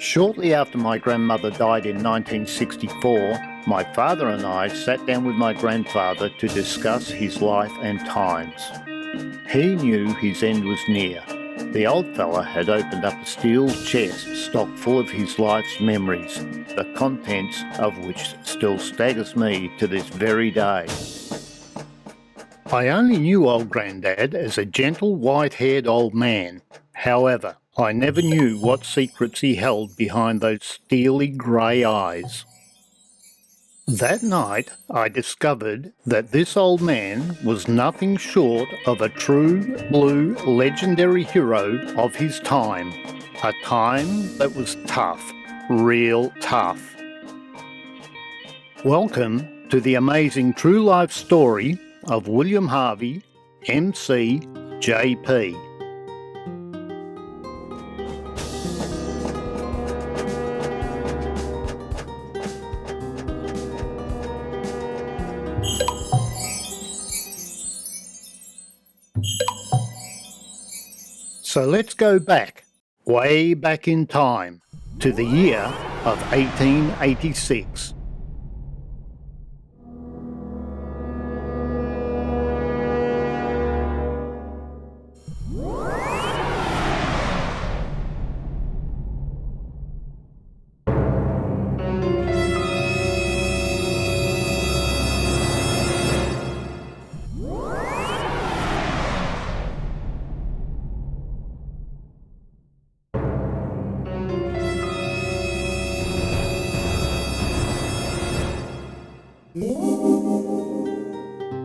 Shortly after my grandmother died in 1964, my father and I sat down with my grandfather to discuss his life and times. He knew his end was near. The old fella had opened up a steel chest stocked full of his life's memories, the contents of which still staggers me to this very day. I only knew old Grandad as a gentle, white-haired old man. However, I never knew what secrets he held behind those steely grey eyes. That night, I discovered that this old man was nothing short of a true blue legendary hero of his time. A time that was tough, real tough. Welcome to the amazing true life story of William Harvey, MC, JP. So let's go back, way back in time, to the year of 1886.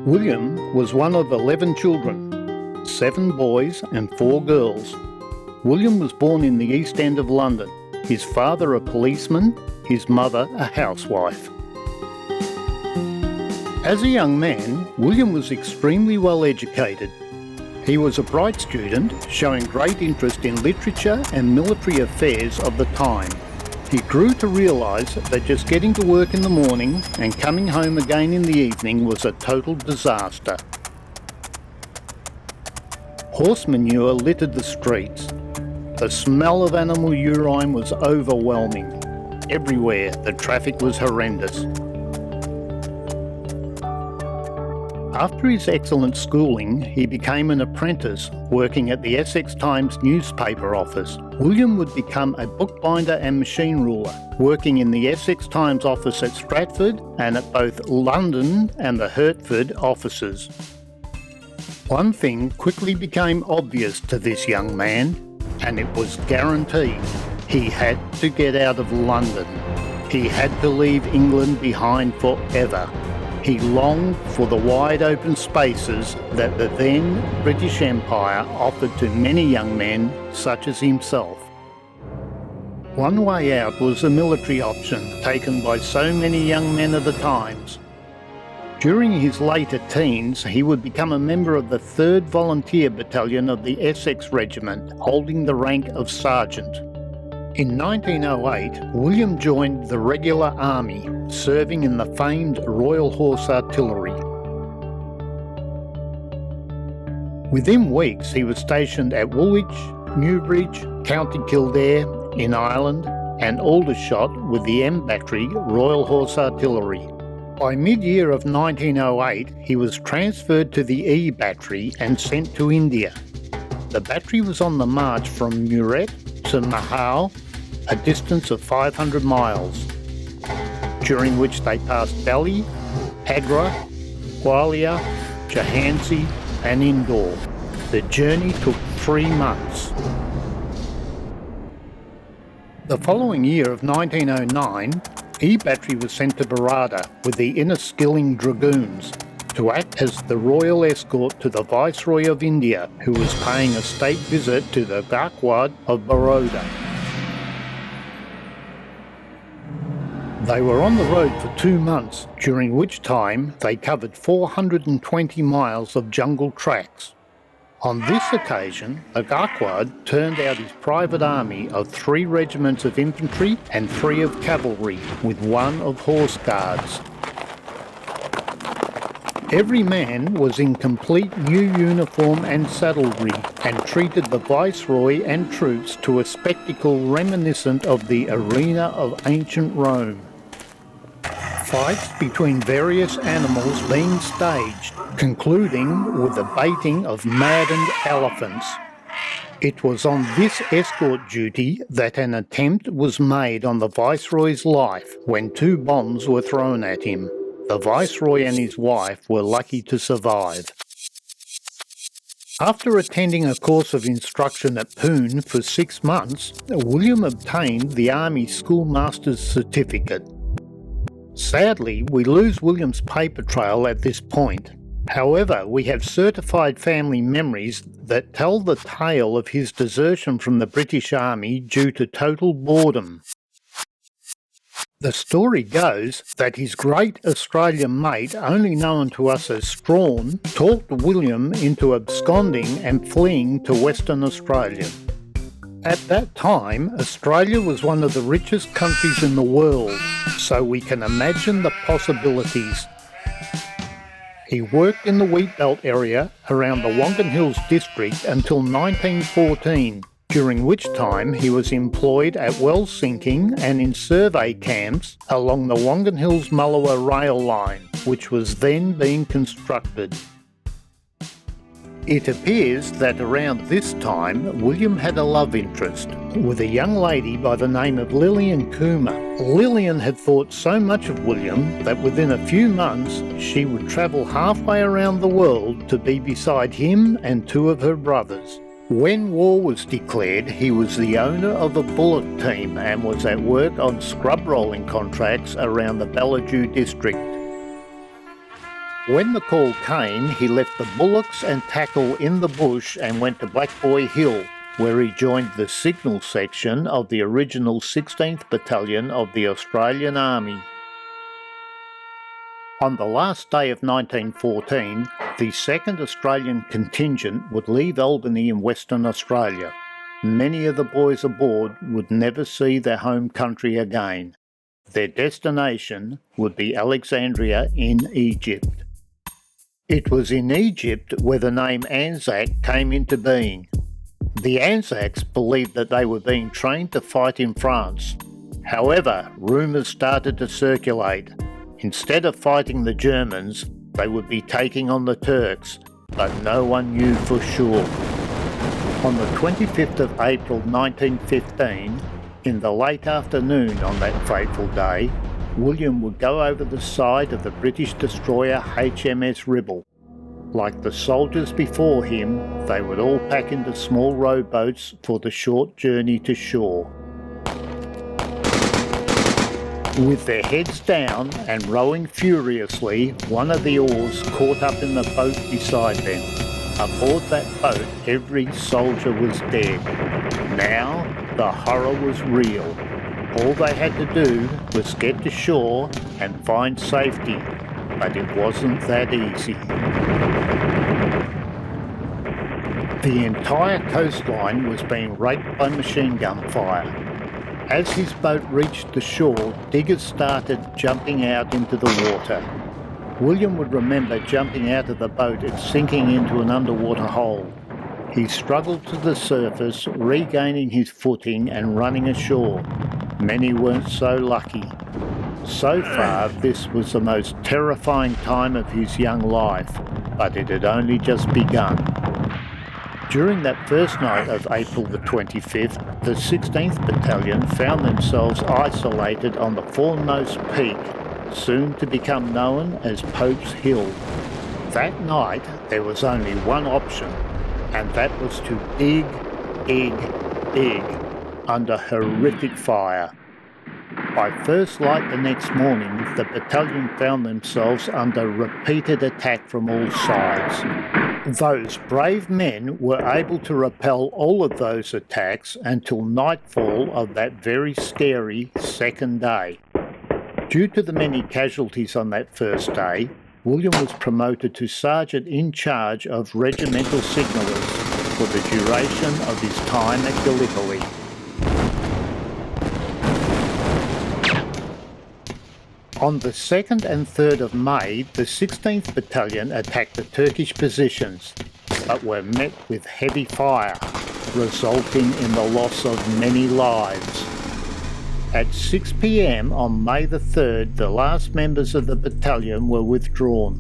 William was one of 11 children, 7 boys and 4 girls. William was born in the East End of London, his father a policeman, his mother a housewife. As a young man, William was extremely well educated. He was a bright student, showing great interest in literature and military affairs of the time. He grew to realise that just getting to work in the morning and coming home again in the evening was a total disaster. Horse manure littered the streets. The smell of animal urine was overwhelming. Everywhere the traffic was horrendous. After his excellent schooling, he became an apprentice working at the Essex Times newspaper office. William would become a bookbinder and machine ruler, working in the Essex Times office at Stratford and at both London and the Hertford offices. One thing quickly became obvious to this young man, and it was guaranteed. He had to get out of London. He had to leave England behind forever. He longed for the wide open spaces that the then British Empire offered to many young men such as himself. One way out was the military option taken by so many young men of the times. During his later teens, he would become a member of the 3rd Volunteer Battalion of the Essex Regiment, holding the rank of sergeant. In 1908, William joined the regular army, serving in the famed Royal Horse Artillery. Within weeks, he was stationed at Woolwich, Newbridge, County Kildare in Ireland, and Aldershot with the M Battery Royal Horse Artillery. By mid-year of 1908, he was transferred to the E Battery and sent to India. The battery was on the march from Muret to Mahal, a distance of 500 miles, during which they passed Delhi, Agra, Gwalior, Jhansi and Indore. The journey took 3 months. The following year of 1909, E Battery was sent to Baroda with the Inniskilling Dragoons to act as the royal escort to the Viceroy of India, who was paying a state visit to the Gaekwad of Baroda. They were on the road for 2 months, during which time they covered 420 miles of jungle tracks. On this occasion, the Gaekwad turned out his private army of 3 regiments of infantry and 3 of cavalry, with 1 of horse guards. Every man was in complete new uniform and saddlery, and treated the Viceroy and troops to a spectacle reminiscent of the arena of ancient Rome. Fights between various animals being staged, concluding with the baiting of maddened elephants. It was on this escort duty that an attempt was made on the Viceroy's life when 2 bombs were thrown at him. The Viceroy and his wife were lucky to survive. After attending a course of instruction at Poon for 6 months, William obtained the Army Schoolmaster's certificate. Sadly, we lose William's paper trail at this point. However, we have certified family memories that tell the tale of his desertion from the British Army due to total boredom. The story goes that his great Australian mate, only known to us as Strawn, talked William into absconding and fleeing to Western Australia. At that time, Australia was one of the richest countries in the world, so we can imagine the possibilities. He worked in the Wheatbelt area around the Wongan Hills district until 1914, during which time he was employed at well sinking and in survey camps along the Wongan Hills-Mullewa rail line, which was then being constructed. It appears that around this time, William had a love interest with a young lady by the name of Lillian Coomer. Lillian had thought so much of William that within a few months she would travel halfway around the world to be beside him and 2 of her brothers. When war was declared, he was the owner of a bullock team and was at work on scrub rolling contracts around the WW2 district. When the call came, he left the bullocks and tackle in the bush and went to Black Boy Hill, where he joined the signal section of the original 16th Battalion of the Australian Army. On the last day of 1914, the 2nd Australian contingent would leave Albany in Western Australia. Many of the boys aboard would never see their home country again. Their destination would be Alexandria in Egypt. It was in Egypt where the name Anzac came into being. The Anzacs believed that they were being trained to fight in France. However, rumours started to circulate. Instead of fighting the Germans, they would be taking on the Turks, but no one knew for sure. On the 25th of April 1915, in the late afternoon on that fateful day, William would go over the side of the British destroyer HMS Ribble. Like the soldiers before him, they would all pack into small rowboats for the short journey to shore. With their heads down and rowing furiously, one of the oars caught up in the boat beside them. Aboard that boat, every soldier was dead. Now, the horror was real. All they had to do was get to shore and find safety, but it wasn't that easy. The entire coastline was being raked by machine gun fire. As his boat reached the shore, diggers started jumping out into the water. William would remember jumping out of the boat and sinking into an underwater hole. He struggled to the surface, regaining his footing and running ashore. Many weren't so lucky. So far, this was the most terrifying time of his young life, but it had only just begun. During that first night of April the 25th, the 16th Battalion found themselves isolated on the foremost peak, soon to become known as Pope's Hill. That night, there was only one option, and that was to dig under horrific fire. By first light the next morning, the battalion found themselves under repeated attack from all sides. Those brave men were able to repel all of those attacks until nightfall of that very scary second day. Due to the many casualties on that first day, William was promoted to sergeant in charge of regimental signallers for the duration of his time at Gallipoli. On the 2nd and 3rd of May, the 16th Battalion attacked the Turkish positions, but were met with heavy fire, resulting in the loss of many lives. At 6 p.m. on May the 3rd, the last members of the battalion were withdrawn.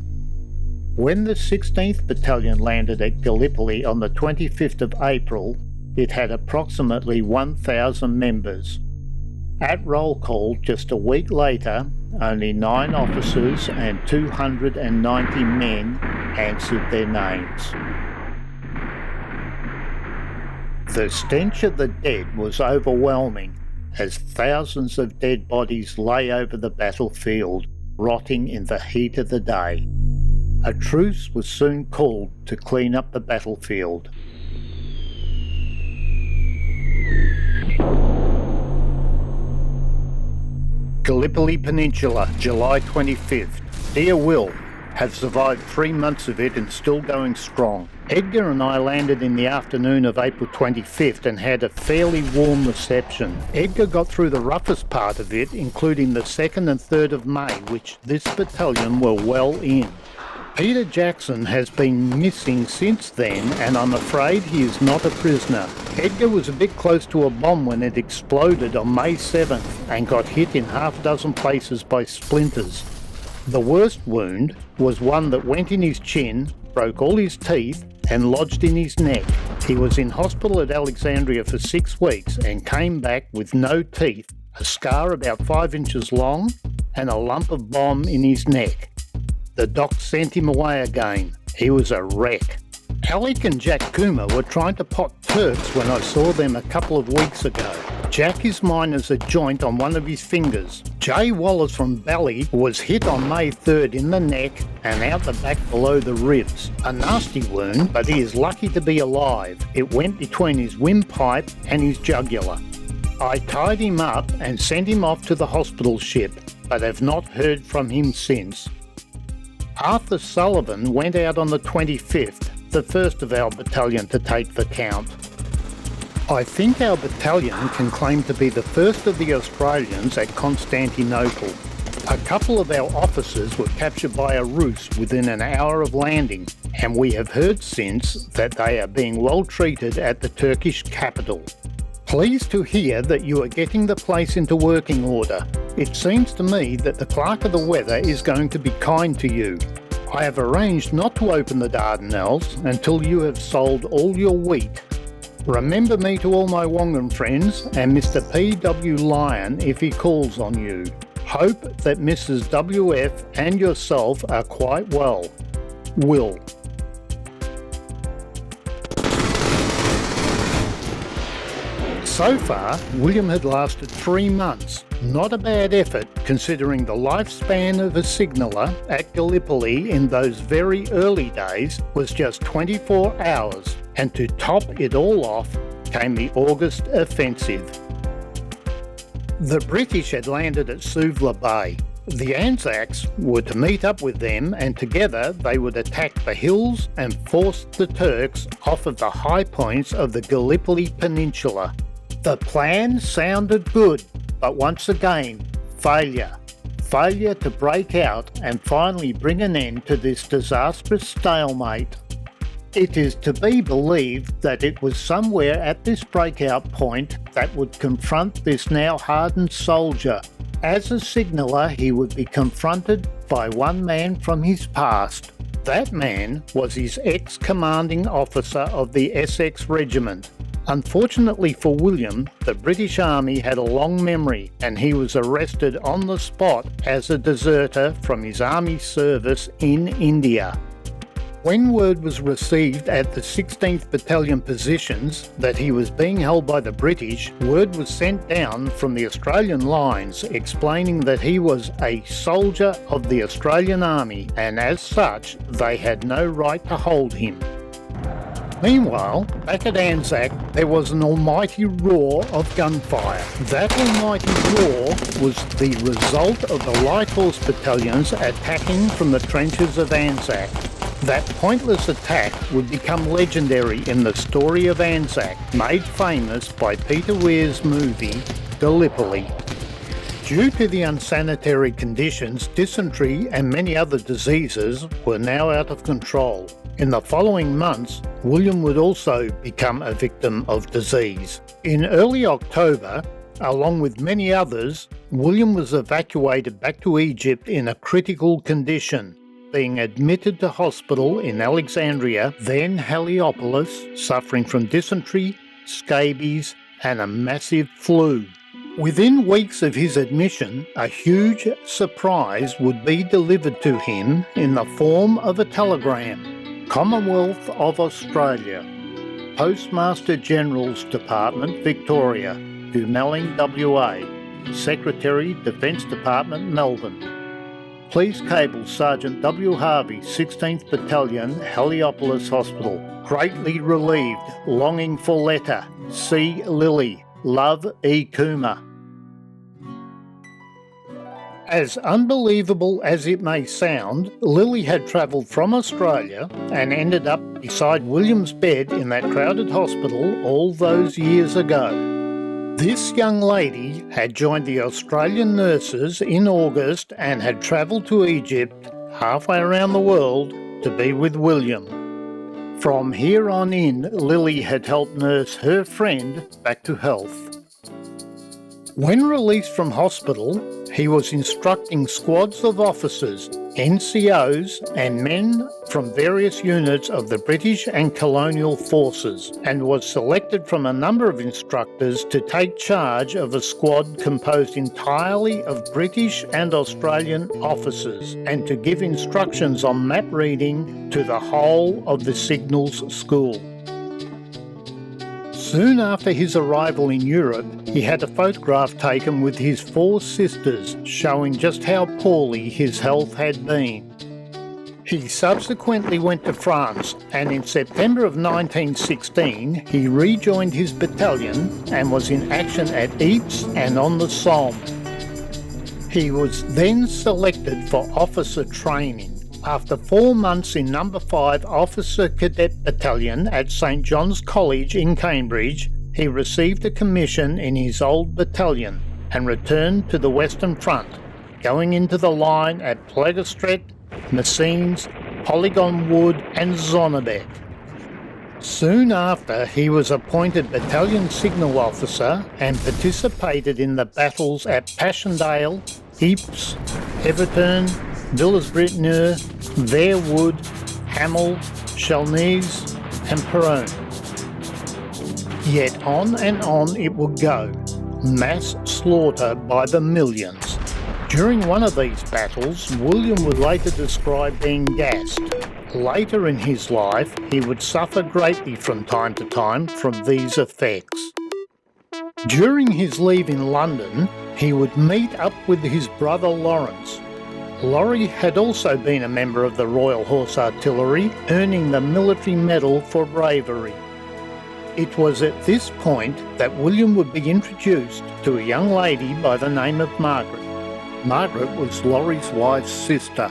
When the 16th Battalion landed at Gallipoli on the 25th of April, it had approximately 1,000 members. At roll call just a week later, only 9 officers and 290 men answered their names. The stench of the dead was overwhelming, as thousands of dead bodies lay over the battlefield, rotting in the heat of the day. A truce was soon called to clean up the battlefield. Gallipoli Peninsula, July 25th. Dear Will, have survived 3 months of it and still going strong. Edgar and I landed in the afternoon of April 25th and had a fairly warm reception. Edgar got through the roughest part of it, including the 2nd and 3rd of May, which this battalion were well in. Peter Jackson has been missing since then, and I'm afraid he is not a prisoner. Edgar was a bit close to a bomb when it exploded on May 7th and got hit in half a dozen places by splinters. The worst wound was one that went in his chin, broke all his teeth and lodged in his neck. He was in hospital at Alexandria for 6 weeks and came back with no teeth, a scar about 5 inches long and a lump of bomb in his neck. The doc sent him away again. He was a wreck. Alec and Jack Kuma were trying to pot Turks when I saw them a couple of weeks ago. Jack is minus a joint on one of his fingers. Jay Wallace from Bally was hit on May 3rd in the neck and out the back below the ribs. A nasty wound, but he is lucky to be alive. It went between his windpipe and his jugular. I tied him up and sent him off to the hospital ship, but have not heard from him since. Arthur Sullivan went out on the 25th, the first of our battalion to take the count. I think our battalion can claim to be the first of the Australians at Constantinople. A couple of our officers were captured by a Rus within an hour of landing, and we have heard since that they are being well treated at the Turkish capital. Pleased to hear that you are getting the place into working order. It seems to me that the Clerk of the Weather is going to be kind to you. I have arranged not to open the Dardanelles until you have sold all your wheat. Remember me to all my Wongan friends and Mr. P.W. Lyon if he calls on you. Hope that Mrs. W.F. and yourself are quite well. Will. So far, William had lasted 3 months. Not a bad effort considering the lifespan of a signaller at Gallipoli in those very early days was just 24 hours, and to top it all off came the August offensive. The British had landed at Suvla Bay. The Anzacs were to meet up with them, and together they would attack the hills and force the Turks off of the high points of the Gallipoli Peninsula. The plan sounded good, but once again, failure. Failure to break out and finally bring an end to this disastrous stalemate. It is to be believed that it was somewhere at this breakout point that would confront this now hardened soldier. As a signaller, he would be confronted by one man from his past. That man was his ex-commanding officer of the Essex Regiment. Unfortunately for William, the British Army had a long memory and he was arrested on the spot as a deserter from his army service in India. When word was received at the 16th Battalion positions that he was being held by the British, word was sent down from the Australian lines explaining that he was a soldier of the Australian Army and as such they had no right to hold him. Meanwhile, back at Anzac, there was an almighty roar of gunfire. That almighty roar was the result of the Light Horse battalions attacking from the trenches of Anzac. That pointless attack would become legendary in the story of Anzac, made famous by Peter Weir's movie, Gallipoli. Due to the unsanitary conditions, dysentery and many other diseases were now out of control. In the following months, William would also become a victim of disease. In early October, along with many others, William was evacuated back to Egypt in a critical condition, being admitted to hospital in Alexandria, then Heliopolis, suffering from dysentery, scabies, and a massive flu. Within weeks of his admission, a huge surprise would be delivered to him in the form of a telegram. Commonwealth of Australia, Postmaster General's Department, Victoria, to Melling, WA, Secretary, Defence Department, Melbourne. Please cable Sergeant W. Harvey, 16th Battalion, Heliopolis Hospital. Greatly relieved, longing for letter. C. Lily. Love, E. Kuma. As unbelievable as it may sound, Lily had travelled from Australia and ended up beside William's bed in that crowded hospital all those years ago. This young lady had joined the Australian nurses in August and had travelled to Egypt, halfway around the world, to be with William. From here on in, Lily had helped nurse her friend back to health. When released from hospital, he was instructing squads of officers, NCOs and men from various units of the British and colonial forces, and was selected from a number of instructors to take charge of a squad composed entirely of British and Australian officers, and to give instructions on map reading to the whole of the Signals School. Soon after his arrival in Europe, he had a photograph taken with his 4 sisters showing just how poorly his health had been. He subsequently went to France, and in September of 1916 he rejoined his battalion and was in action at Ypres and on the Somme. He was then selected for officer training. After 4 months in No. 5 Officer Cadet Battalion at St John's College in Cambridge, he received a commission in his old battalion and returned to the Western Front, going into the line at Plagestret, Messines, Polygon Wood and Zonnebeck. Soon after, he was appointed Battalion Signal Officer and participated in the battles at Passchendaele, Ypres, Everton, Villers-Bretonneux, Verwood, Hamel, Chalnise and Peronne. Yet on and on it would go, mass slaughter by the millions. During one of these battles, William would later describe being gassed. Later in his life, he would suffer greatly from time to time from these effects. During his leave in London, he would meet up with his brother Lawrence. Laurie had also been a member of the Royal Horse Artillery, earning the Military Medal for bravery. It was at this point that William would be introduced to a young lady by the name of Margaret. Margaret was Laurie's wife's sister.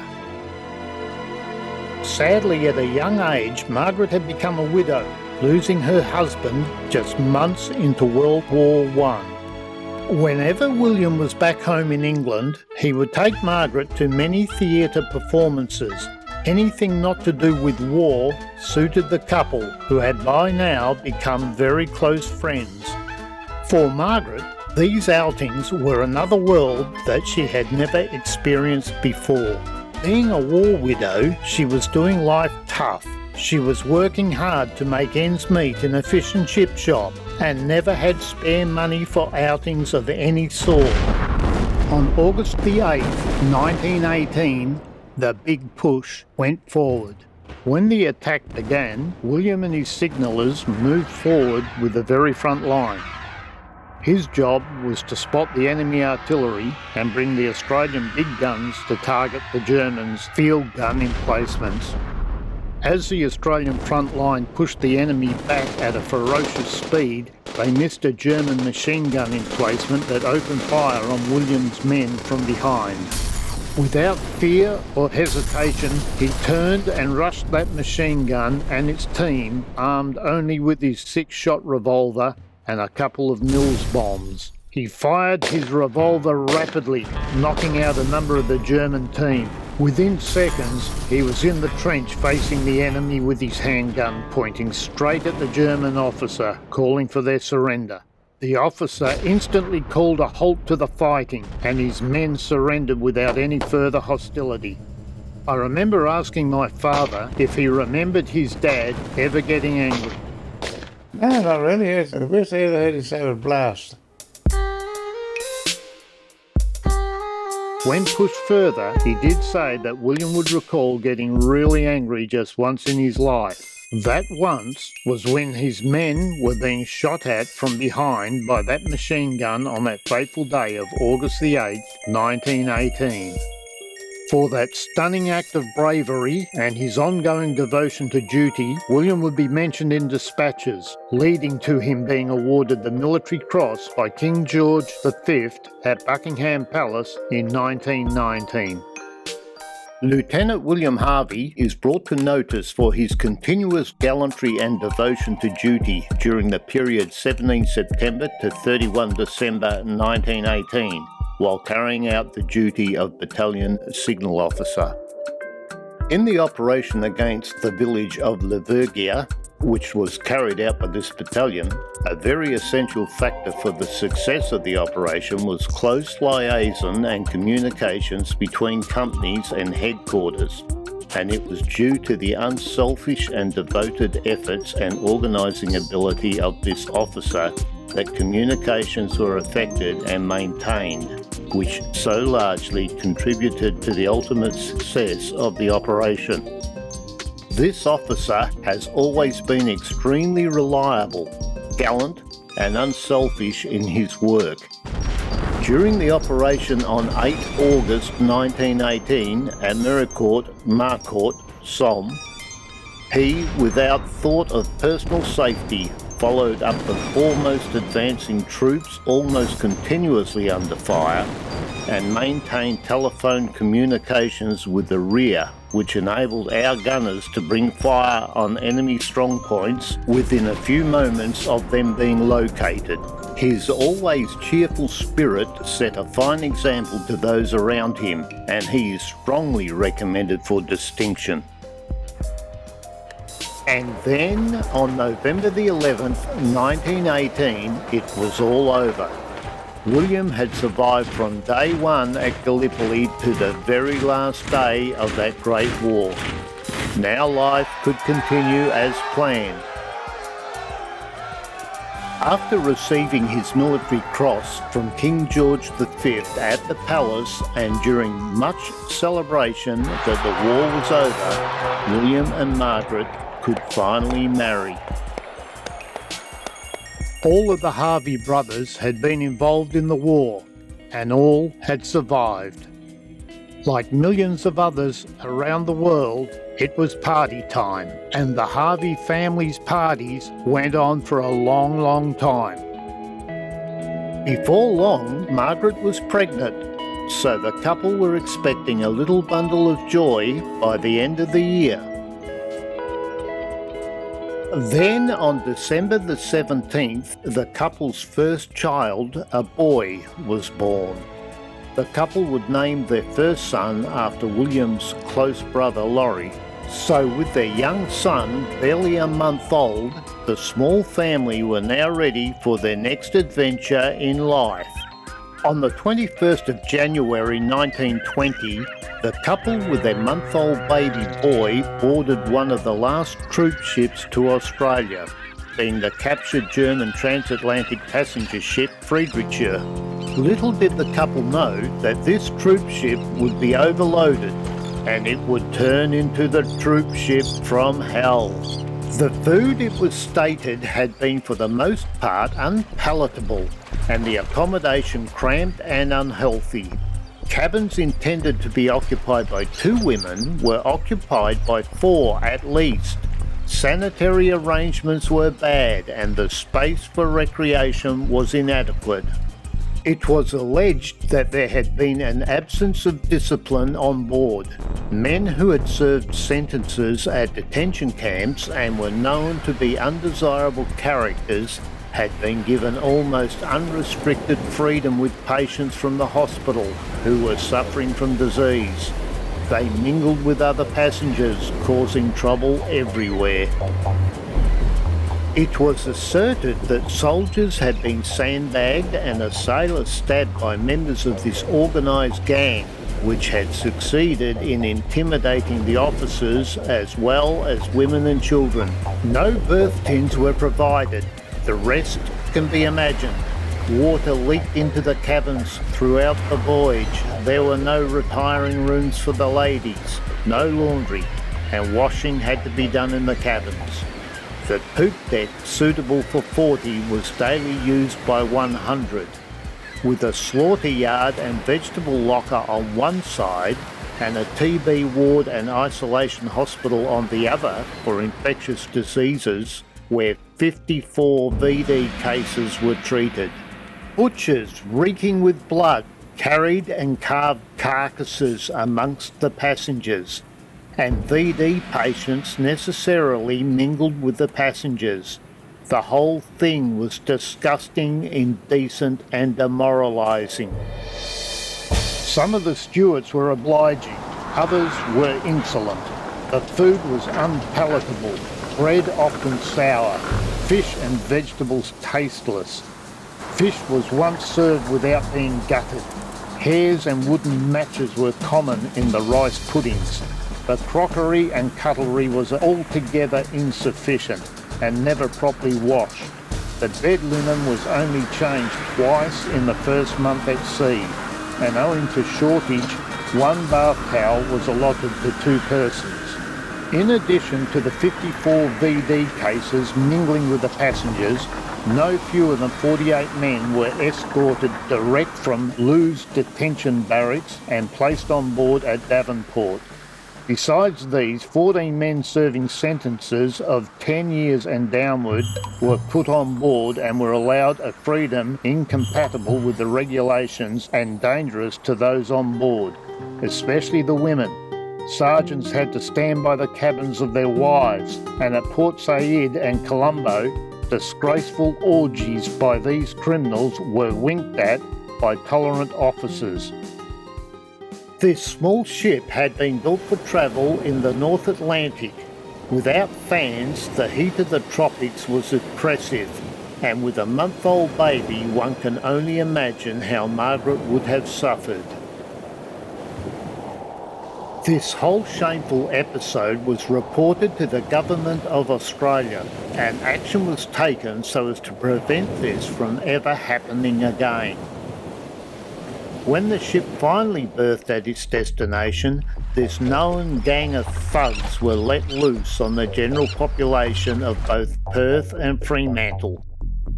Sadly, at a young age, Margaret had become a widow, losing her husband just months into World War I. Whenever William was back home in England, he would take Margaret to many theatre performances. Anything not to do with war suited the couple, who had by now become very close friends. For Margaret, these outings were another world that she had never experienced before. Being a war widow, she was doing life tough. She was working hard to make ends meet in a fish and chip shop and never had spare money for outings of any sort. On August the 8th, 1918, the big push went forward. When the attack began, William and his signallers moved forward with the very front line. His job was to spot the enemy artillery and bring the Australian big guns to target the Germans' field gun emplacements. As the Australian front line pushed the enemy back at a ferocious speed, they missed a German machine gun emplacement that opened fire on William's men from behind. Without fear or hesitation, he turned and rushed that machine gun and its team, armed only with his 6-shot revolver and a couple of Mills bombs. He fired his revolver rapidly, knocking out a number of the German team. Within seconds, he was in the trench facing the enemy with his handgun pointing straight at the German officer, calling for their surrender. The officer instantly called a halt to the fighting, and his men surrendered without any further hostility. I remember asking my father if he remembered his dad ever getting angry. No, not really. The best I ever heard him say was blast. When pushed further, he did say that William would recall getting really angry just once in his life. That once was when his men were being shot at from behind by that machine gun on that fateful day of August the 8th, 1918. For that stunning act of bravery and his ongoing devotion to duty, William would be mentioned in dispatches, leading to him being awarded the Military Cross by King George V at Buckingham Palace in 1919. Lieutenant William Harvey is brought to notice for his continuous gallantry and devotion to duty during the period 17 September to 31 December 1918. While carrying out the duty of battalion signal officer. In the operation against the village of Levergia, which was carried out by this battalion, a very essential factor for the success of the operation was close liaison and communications between companies and headquarters, and it was due to the unselfish and devoted efforts and organising ability of this officer that communications were effected and maintained, which so largely contributed to the ultimate success of the operation. This officer has always been extremely reliable, gallant and unselfish in his work. During the operation on 8 August 1918 at Marcourt, Somme, he, without thought of personal safety, followed up the foremost advancing troops almost continuously under fire and maintained telephone communications with the rear, which enabled our gunners to bring fire on enemy strong points within a few moments of them being located. His always cheerful spirit set a fine example to those around him, and he is strongly recommended for distinction. And then, on November the 11th, 1918, it was all over. William had survived from day one at Gallipoli to the very last day of that great war. Now life could continue as planned. After receiving his military cross from King George V at the palace and during much celebration that the war was over, William and Margaret could finally marry. All of the Harvey brothers had been involved in the war, and all had survived. Like millions of others around the world, it was party time, and the Harvey family's parties went on for a long, long time. Before long, Margaret was pregnant, so the couple were expecting a little bundle of joy by the end of the year. Then, on December the 17th, the couple's first child, a boy, was born. The couple would name their first son after William's close brother Laurie. So with their young son barely a month old, the small family were now ready for their next adventure in life. On the 21st of January 1920, the couple with their month-old baby boy boarded one of the last troop ships to Australia, being the captured German transatlantic passenger ship Friedrichsruhe. Little did the couple know that this troop ship would be overloaded, and it would turn into the troop ship from hell. The food, it was stated, had been for the most part unpalatable, and the accommodation cramped and unhealthy. Cabins intended to be occupied by 2 women were occupied by 4 at least. Sanitary arrangements were bad, and the space for recreation was inadequate. It was alleged that there had been an absence of discipline on board. Men who had served sentences at detention camps and were known to be undesirable characters had been given almost unrestricted freedom with patients from the hospital who were suffering from disease. They mingled with other passengers, causing trouble everywhere. It was asserted that soldiers had been sandbagged and a sailor stabbed by members of this organised gang, which had succeeded in intimidating the officers as well as women and children. No birth tins were provided. The rest can be imagined. Water leaked into the cabins throughout the voyage. There were no retiring rooms for the ladies, no laundry, and washing had to be done in the cabins. The poop deck, suitable for 40, was daily used by 100. With a slaughter yard and vegetable locker on one side and a TB ward and isolation hospital on the other for infectious diseases, where 54 VD cases were treated. Butchers, reeking with blood, carried and carved carcasses amongst the passengers, and VD patients necessarily mingled with the passengers. The whole thing was disgusting, indecent and demoralising. Some of the stewards were obliging, others were insolent. The food was unpalatable, bread often sour, fish and vegetables tasteless. Fish was once served without being gutted. Hairs and wooden matches were common in the rice puddings. The crockery and cutlery was altogether insufficient and never properly washed. The bed linen was only changed twice in the first month at sea, and owing to shortage, one bath towel was allotted to 2 persons. In addition to the 54 VD cases mingling with the passengers, no fewer than 48 men were escorted direct from Lewes detention barracks and placed on board at Devonport. Besides these, 14 men serving sentences of 10 years and downward were put on board and were allowed a freedom incompatible with the regulations and dangerous to those on board, especially the women. Sergeants had to stand by the cabins of their wives, and at Port Said and Colombo, disgraceful orgies by these criminals were winked at by tolerant officers. This small ship had been built for travel in the North Atlantic. Without fans, the heat of the tropics was oppressive, and with a month-old baby, one can only imagine how Margaret would have suffered. This whole shameful episode was reported to the Government of Australia, and action was taken so as to prevent this from ever happening again. When the ship finally berthed at its destination, this known gang of thugs were let loose on the general population of both Perth and Fremantle,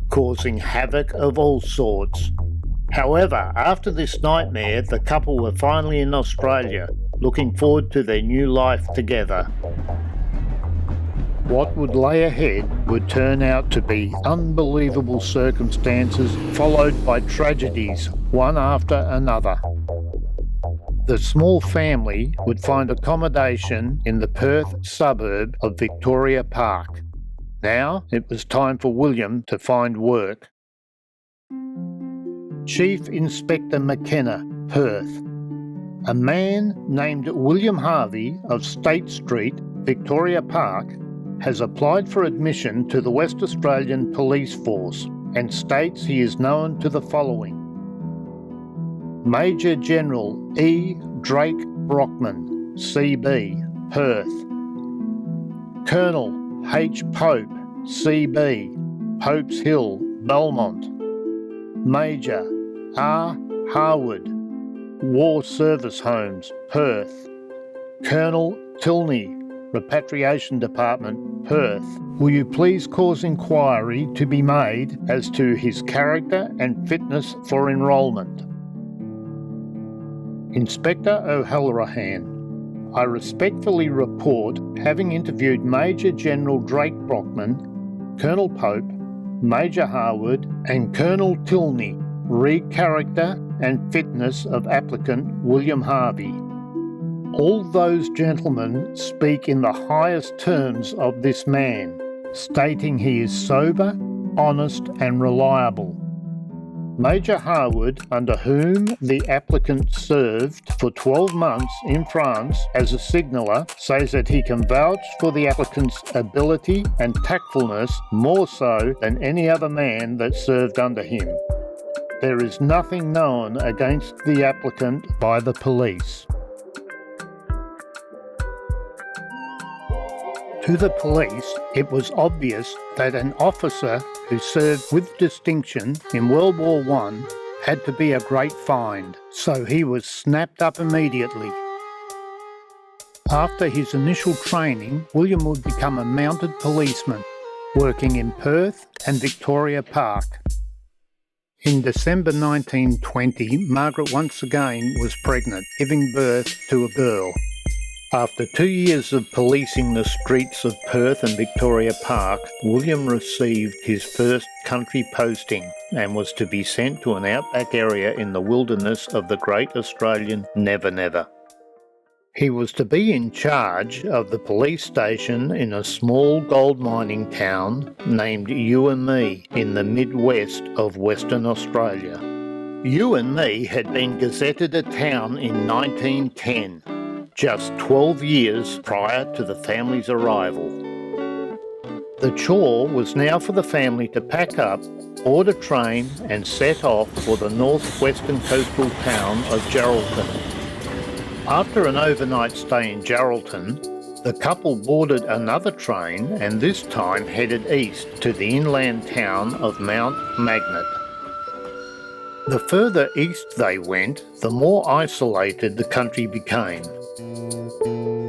causing havoc of all sorts. However, after this nightmare, the couple were finally in Australia, looking forward to their new life together. What would lay ahead would turn out to be unbelievable circumstances followed by tragedies, one after another. The small family would find accommodation in the Perth suburb of Victoria Park. Now it was time for William to find work. Chief Inspector McKenna, Perth. A man named William Harvey of State Street, Victoria Park, has applied for admission to the West Australian Police Force and states he is known to the following: Major General E. Drake Brockman, CB, Perth. Colonel H. Pope, CB, Pope's Hill, Belmont. Major R. Harwood, War Service Homes, Perth. Colonel Tilney, Repatriation Department, Perth. Will you please cause inquiry to be made as to his character and fitness for enrolment? Inspector O'Halloran, I respectfully report having interviewed Major General Drake Brockman, Colonel Pope, Major Harwood and Colonel Tilney, re character and fitness of applicant William Harvey. All those gentlemen speak in the highest terms of this man, stating he is sober, honest and reliable. Major Harwood, under whom the applicant served for 12 months in France as a signaller, says that he can vouch for the applicant's ability and tactfulness more so than any other man that served under him. There is nothing known against the applicant by the police. To the police, it was obvious that an officer who served with distinction in World War I had to be a great find, so he was snapped up immediately. After his initial training, William would become a mounted policeman, working in Perth and Victoria Park. In December 1920, Margaret once again was pregnant, giving birth to a girl. After 2 years of policing the streets of Perth and Victoria Park, William received his first country posting and was to be sent to an outback area in the wilderness of the Great Australian Never Never. He was to be in charge of the police station in a small gold mining town named UME in the Midwest of Western Australia. UME had been gazetted a town in 1910. Just 12 years prior to the family's arrival. The chore was now for the family to pack up, board a train and set off for the northwestern coastal town of Geraldton. After an overnight stay in Geraldton, the couple boarded another train and this time headed east to the inland town of Mount Magnet. The further east they went, the more isolated the country became.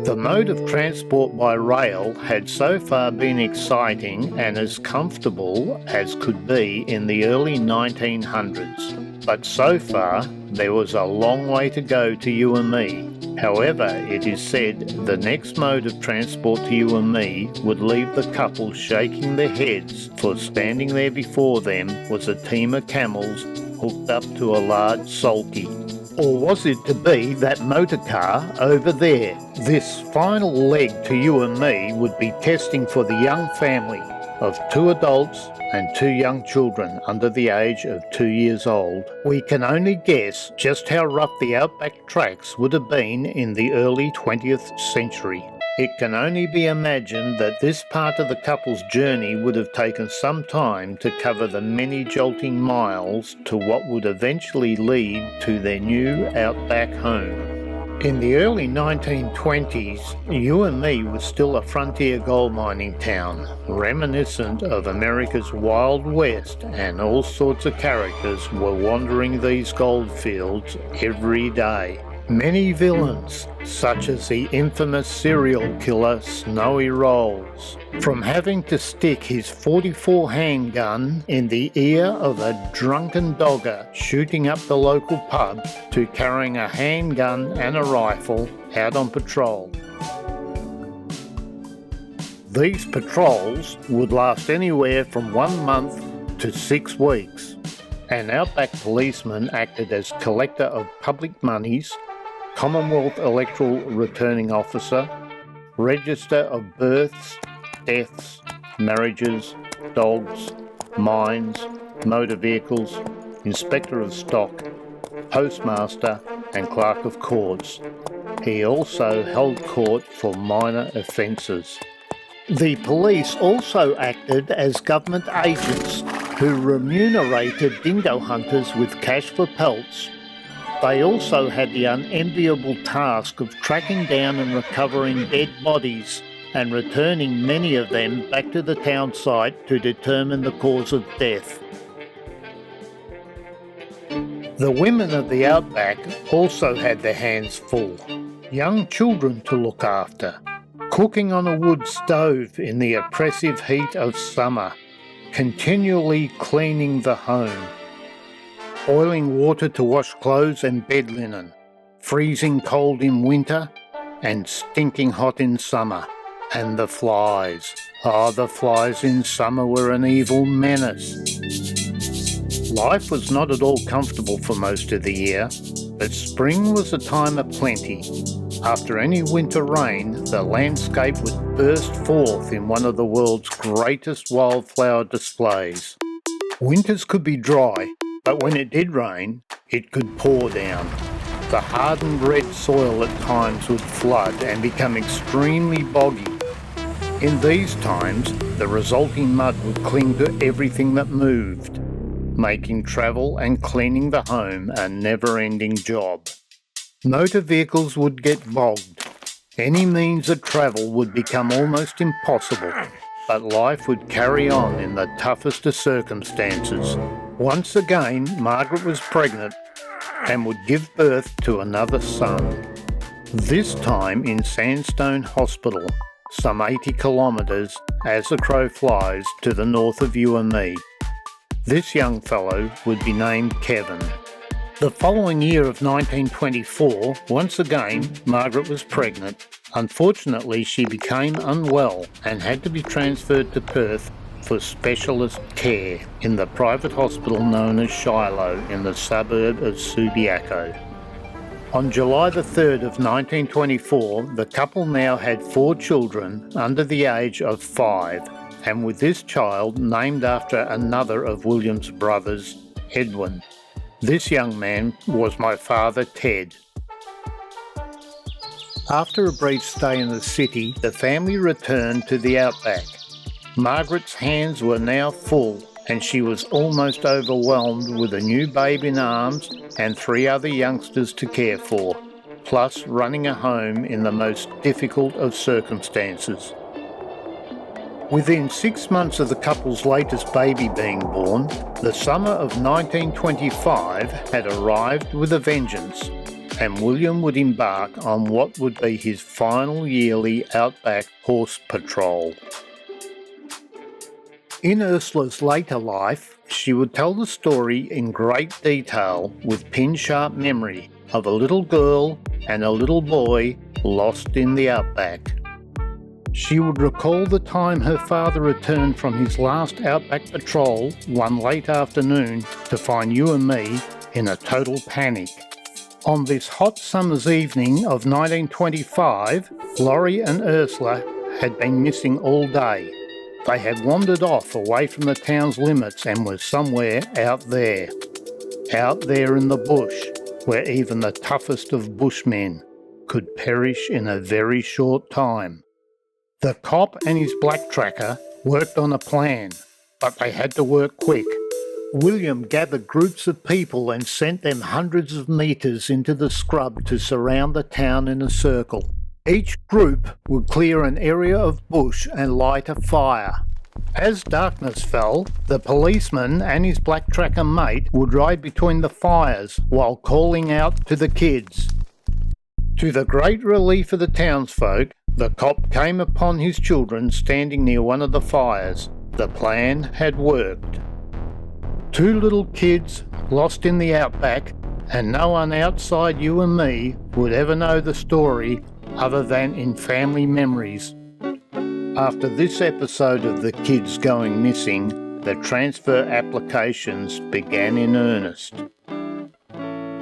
The mode of transport by rail had so far been exciting and as comfortable as could be in the early 1900s, but so far there was a long way to go to UME. However, it is said the next mode of transport to UME would leave the couple shaking their heads, for standing there before them was a team of camels hooked up to a large sulky. Or was it to be that motor car over there? This final leg to UME would be testing for the young family of 2 adults and 2 young children under the age of 2 years old. We can only guess just how rough the outback tracks would have been in the early 20th century. It can only be imagined that this part of the couple's journey would have taken some time to cover the many jolting miles to what would eventually lead to their new outback home. In the early 1920s, UME was still a frontier gold mining town, reminiscent of America's Wild West, and all sorts of characters were wandering these gold fields every day. Many villains, such as the infamous serial killer Snowy Rolls, from having to stick his .44 handgun in the ear of a drunken dogger shooting up the local pub, to carrying a handgun and a rifle out on patrol. These patrols would last anywhere from 1 month to 6 weeks. An outback policeman acted as collector of public monies, Commonwealth Electoral Returning Officer, Register of Births, Deaths, Marriages, Dogs, Mines, Motor Vehicles, Inspector of Stock, Postmaster and Clerk of Courts. He also held court for minor offences. The police also acted as government agents who remunerated dingo hunters with cash for pelts. They also had the unenviable task of tracking down and recovering dead bodies and returning many of them back to the town site to determine the cause of death. The women of the outback also had their hands full. Young children to look after, cooking on a wood stove in the oppressive heat of summer, continually cleaning the home, boiling water to wash clothes and bed linen, freezing cold in winter and stinking hot in summer. And the flies. The flies in summer were an evil menace. Life was not at all comfortable for most of the year, but spring was a time of plenty. After any winter rain, the landscape would burst forth in one of the world's greatest wildflower displays. Winters could be dry, but when it did rain, it could pour down. The hardened red soil at times would flood and become extremely boggy. In these times, the resulting mud would cling to everything that moved, making travel and cleaning the home a never-ending job. Motor vehicles would get bogged. Any means of travel would become almost impossible, but life would carry on in the toughest of circumstances. Once again, Margaret was pregnant and would give birth to another son. This time in Sandstone Hospital, some 80 kilometres, as the crow flies, to the north of you and me. This young fellow would be named Kevin. The following year of 1924, once again, Margaret was pregnant. Unfortunately, she became unwell and had to be transferred to Perth for specialist care in the private hospital known as Shiloh in the suburb of Subiaco. On July the 3rd of 1924, the couple now had 4 children under the age of 5, and with this child named after another of William's brothers, Edwin. This young man was my father, Ted. After a brief stay in the city, the family returned to the outback. Margaret's hands were now full, and she was almost overwhelmed with a new babe in arms and 3 other youngsters to care for, plus running a home in the most difficult of circumstances. Within 6 months of the couple's latest baby being born, the summer of 1925 had arrived with a vengeance, and William would embark on what would be his final yearly outback horse patrol. In Ursula's later life, she would tell the story in great detail with pin-sharp memory of a little girl and a little boy lost in the outback. She would recall the time her father returned from his last outback patrol one late afternoon to find you and me in a total panic. On this hot summer's evening of 1925, Laurie and Ursula had been missing all day. They had wandered off away from the town's limits and were somewhere out there in the bush, where even the toughest of bushmen could perish in a very short time. The cop and his black tracker worked on a plan, but they had to work quick. William gathered groups of people and sent them hundreds of metres into the scrub to surround the town in a circle. Each group would clear an area of bush and light a fire. As darkness fell, the policeman and his black tracker mate would ride between the fires while calling out to the kids. To the great relief of the townsfolk, the cop came upon his children standing near one of the fires. The plan had worked. 2 little kids lost in the outback, and no one outside you and me would ever know the story other than in family memories. After this episode of the kids going missing, the transfer applications began in earnest.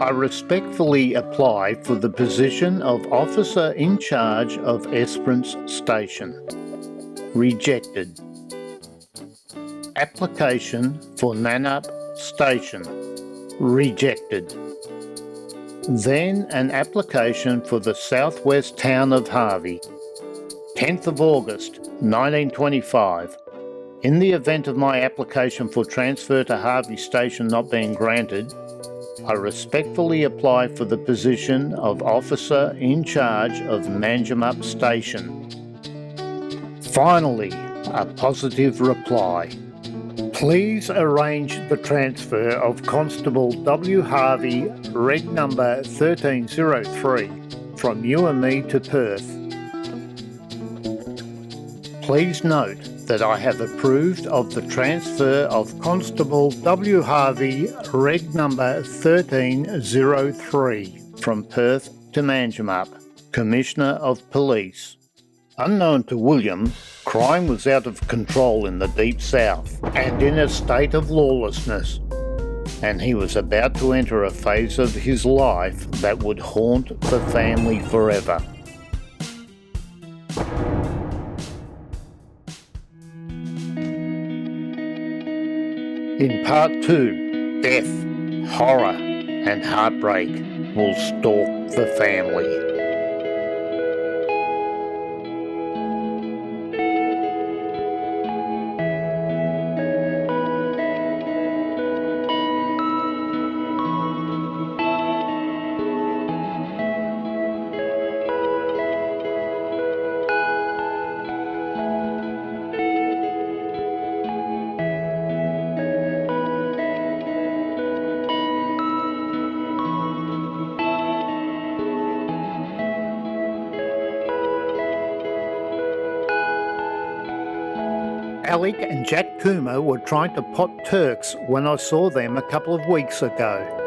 I respectfully apply for the position of Officer in Charge of Esperance Station. Rejected. Application for Nannup Station. Rejected. Then an application for the southwest town of Harvey. 10th of August, 1925. In the event of my application for transfer to Harvey Station not being granted, I respectfully apply for the position of Officer in Charge of Manjimup Station. Finally, a positive reply. Please arrange the transfer of Constable W. Harvey, reg number 1303, from you and me to Perth. Please note that I have approved of the transfer of Constable W. Harvey, reg number 1303, from Perth to Manjimup, Commissioner of Police. Unknown to William, crime was out of control in the Deep South and in a state of lawlessness. and he was about to enter a phase of his life that would haunt the family forever. In part 2, death, horror, and heartbreak will stalk the family. Alec and Jack Coomer were trying to pot Turks when I saw them a couple of weeks ago.